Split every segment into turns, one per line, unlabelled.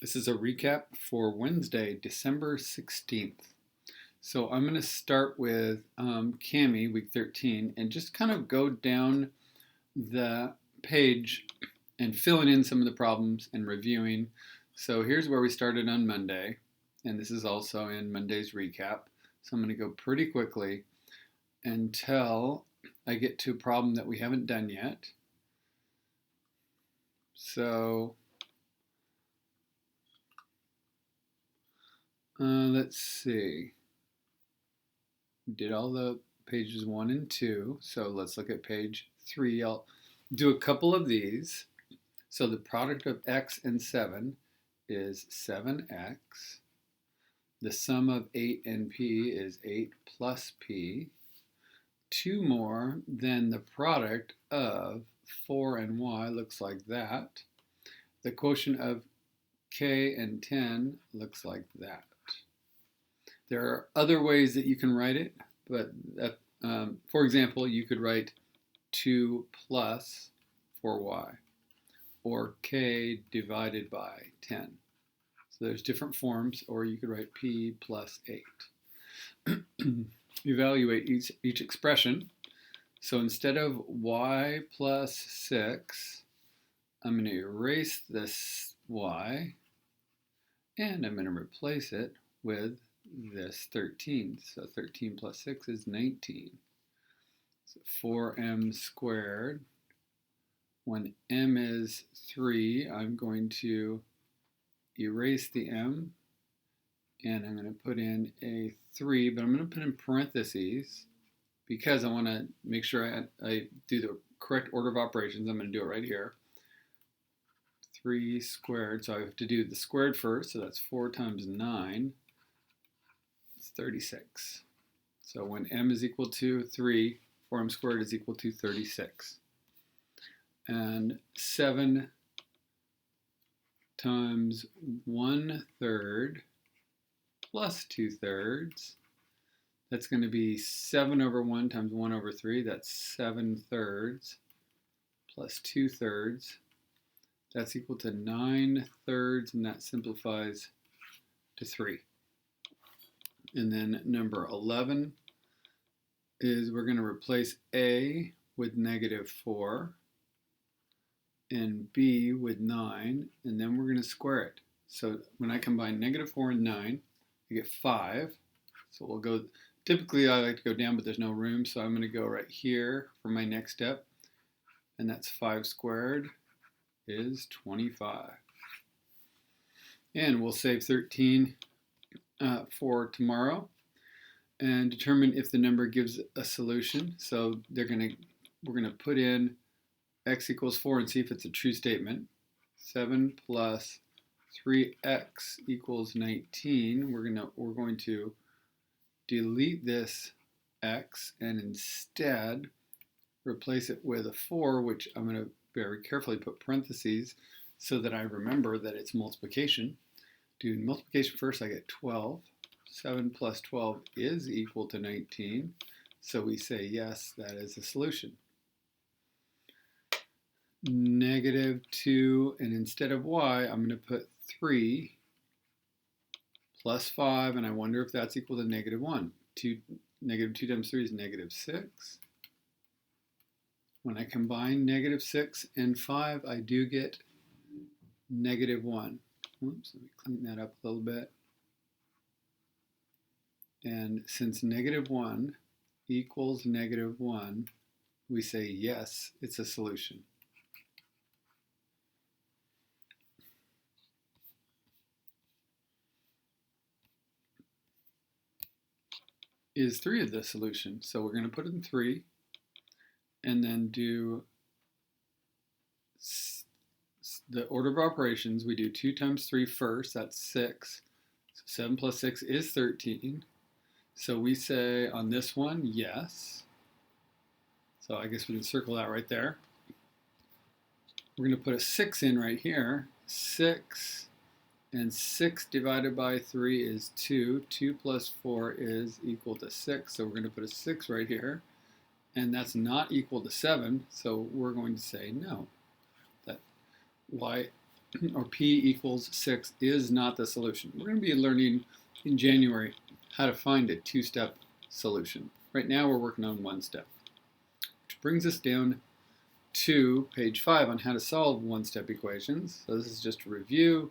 This is a recap for Wednesday, December 16th. So I'm going to start with CAMI, week 13, and just kind of go down the page and filling in some of the problems and reviewing. So here's where we started on Monday, and this is also in Monday's recap. So I'm going to go pretty quickly until I get to a problem that we haven't done yet. So let's see. Did all the pages 1 and 2. So let's look at page 3. I'll do a couple of these. So the product of x and 7 is 7x. The sum of 8 and p is 8 plus p. 2 more, then the product of 4 and y looks like that. The quotient of k and 10 looks like that. There are other ways that you can write it, but for example, you could write 2 plus 4y, or k divided by 10. So there's different forms, or you could write p plus 8. Evaluate each expression. So instead of y plus 6, I'm going to erase this y, and I'm going to replace it with this 13. So 13 plus 6 is 19. So 4m squared. When m is 3, I'm going to erase the m, and I'm going to put in a 3, but I'm going to put in parentheses because I want to make sure I do the correct order of operations. I'm going to do it right here. 3 squared, so I have to do the squared first, so that's 4 times 9. It's 36. So when m is equal to 3, 4m squared is equal to 36. And 7 times 1/3 plus 2/3, that's going to be 7 over 1 times 1 over 3, that's 7/3 plus 2/3, that's equal to 9/3, and that simplifies to 3. And then number 11 is we're going to replace a with -4 and b with 9, and then we're going to square it. So when I combine -4 and 9, I get 5. So we'll go, typically I like to go down, but there's no room, so I'm going to go right here for my next step, and that's 5 squared is 25. And we'll save 13 for tomorrow and determine if the number gives a solution. So we're going to put in x equals 4 and see if it's a true statement. 7 plus 3x equals 19. We're going to delete this x and instead replace it with a 4, which I'm going to very carefully put parentheses so that I remember that it's multiplication. Doing multiplication first, I get 12. 7 plus 12 is equal to 19. So we say yes, that is a solution. -2, and instead of y, I'm going to put 3 plus 5, and I wonder if that's equal to -1. -2 times 3 is -6. When I combine -6 and 5, I do get -1. Oops, let me clean that up a little bit. And since -1 equals -1, we say yes, it's a solution. Is 3 of the solution? So we're going to put in 3 and then do the order of operations. We do 2 times 3 first, that's 6. So 7 plus 6 is 13. So we say on this one, yes. So I guess we can circle that right there. We're going to put a 6 in right here. 6, and 6 divided by 3 is 2. 2 plus 4 is equal to 6. So we're going to put a 6 right here. And that's not equal to 7. So we're going to say no. That y or p equals 6 is not the solution. We're going to be learning in January how to find a two-step solution. Right now we're working on one step, which brings us down to page 5 on how to solve one-step equations. So this is just a review,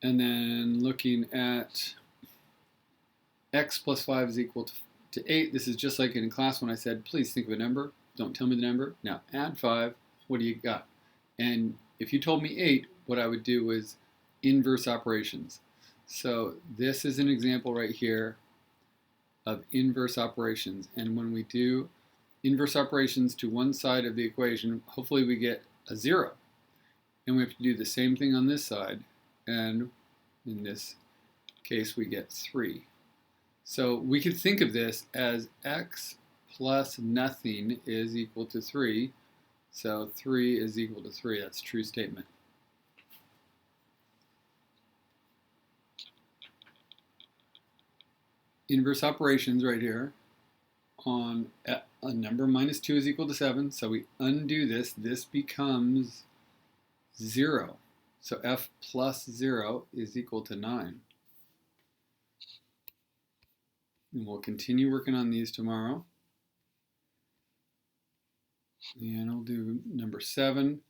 and then looking at x plus 5 is equal to 8. This is just like in class when I said, please think of a number. Don't tell me the number. Now add 5. What do you got? And if you told me 8, what I would do was inverse operations. So this is an example right here of inverse operations. And when we do inverse operations to one side of the equation, hopefully we get a 0. And we have to do the same thing on this side. And in this case, we get 3. So we could think of this as x plus nothing is equal to 3. So 3 is equal to 3. That's a true statement. Inverse operations right here on a number minus 2 is equal to 7. So we undo this. This becomes 0. So f plus 0 is equal to 9. And we'll continue working on these tomorrow. And I'll do number 7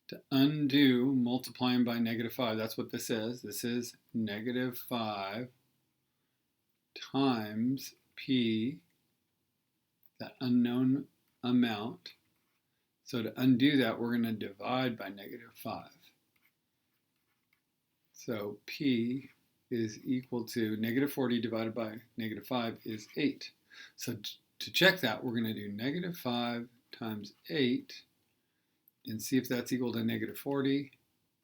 to undo multiplying by negative 5. That's what this is. This is negative 5 times p, that unknown amount. So to undo that, we're going to divide by negative 5. So p is equal to negative 40 divided by negative 5 is 8. So to check that, we're going to do negative 5 times 8 and see if that's equal to negative 40.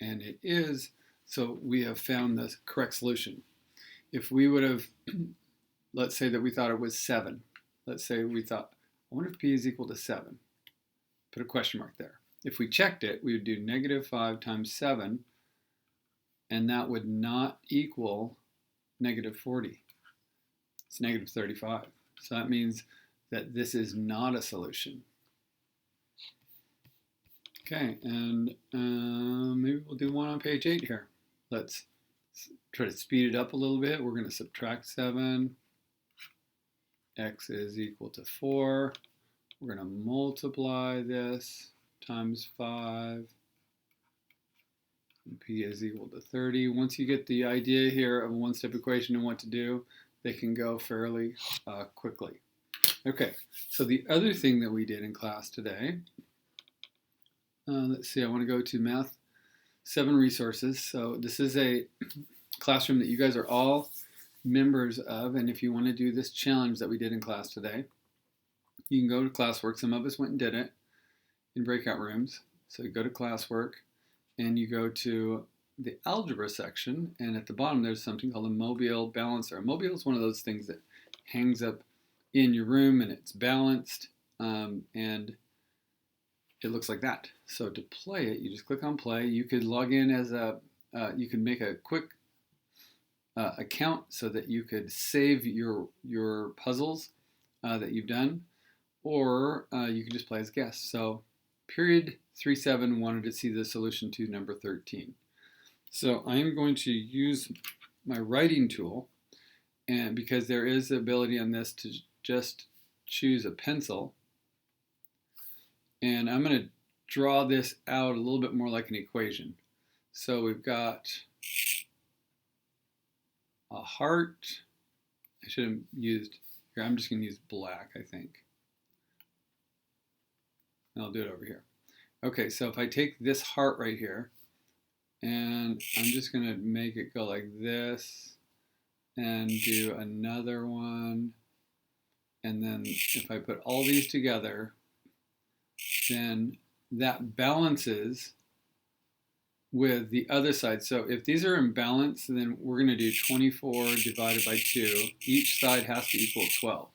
And it is, so we have found the correct solution. If we would have, let's say that we thought it was 7. Let's say we thought, I wonder if p is equal to 7. Put a question mark there. If we checked it, we would do negative 5 times 7, and that would not equal negative 40. It's negative 35. So that means that this is not a solution. Okay, and maybe we'll do one on page 8 here. Let's try to speed it up a little bit. We're going to subtract 7. X is equal to 4. We're going to multiply this times 5. And p is equal to 30. Once you get the idea here of a one-step equation and what to do, they can go fairly quickly. Okay, so the other thing that we did in class today, let's see, I want to go to Math 7 resources. So this is a classroom that you guys are all members of, and if you want to do this challenge that we did in class today, you can go to classwork. Some of us went and did it in breakout rooms. So you go to classwork and you go to the algebra section, and at the bottom there's something called a mobile balancer. A mobile is one of those things that hangs up in your room and it's balanced, and it looks like that. So to play it, you just click on play. You could log in as you can make a quick account so that you could save your puzzles that you've done, or you can just play as guest. So period 37 wanted to see the solution to number 13. So I am going to use my writing tool, and because there is the ability on this to just choose a pencil, and I'm going to draw this out a little bit more like an equation. So we've got a heart. I should have used, here I'm just going to use black, I think. And I'll do it over here. Okay, so if I take this heart right here, and I'm just going to make it go like this, and do another one, and then if I put all these together, then that balances with the other side. So if these are in balance, then we're going to do 24 divided by 2. Each side has to equal 12.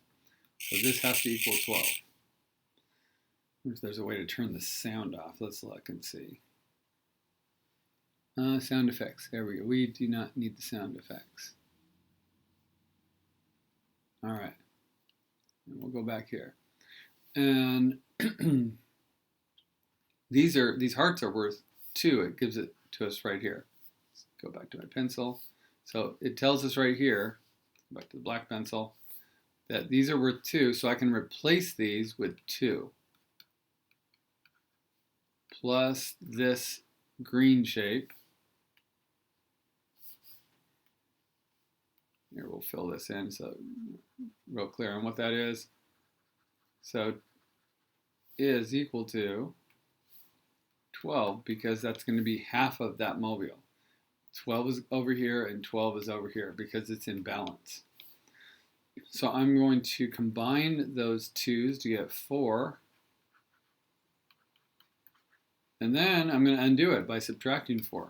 So this has to equal 12. If there's a way to turn the sound off, let's look and see. Sound effects, there we go. We do not need the sound effects. All right, and we'll go back here. And these hearts are worth 2. It gives it to us right here. Let's go back to my pencil. So it tells us right here, back to the black pencil, that these are worth 2, so I can replace these with 2 plus this green shape. Here, we'll fill this in so real clear on what that is. So is equal to 12 because that's going to be half of that mobile. 12 is over here and 12 is over here because it's in balance. So I'm going to combine those 2's to get 4. And then I'm going to undo it by subtracting 4.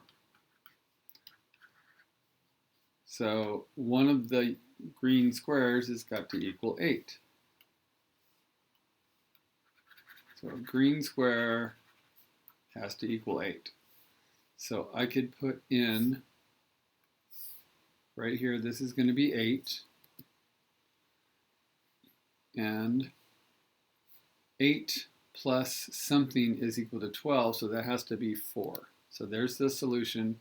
So one of the green squares has got to equal 8. So a green square has to equal 8. So I could put in right here, this is going to be 8. And 8 plus something is equal to 12, so that has to be 4. So there's the solution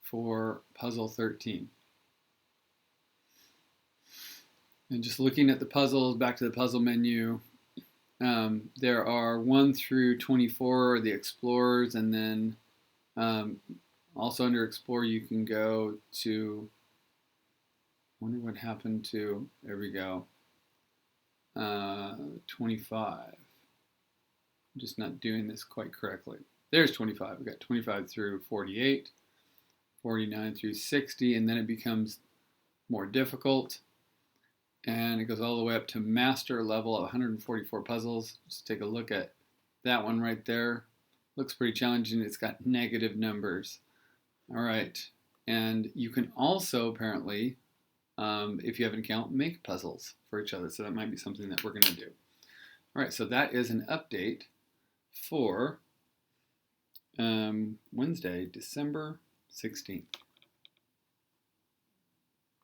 for puzzle 13. And just looking at the puzzles, back to the puzzle menu, there are 1 through 24, the explorers, and then also under explore you can go to, I wonder what happened to, there we go, 25. I'm just not doing this quite correctly. There's 25. We've got 25 through 48, 49 through 60, and then it becomes more difficult. And it goes all the way up to master level of 144 puzzles. Just take a look at that one right there. Looks pretty challenging. It's got negative numbers. All right. And you can also apparently, if you have an account, make puzzles for each other. So that might be something that we're going to do. All right. So that is an update for Wednesday, December 16th.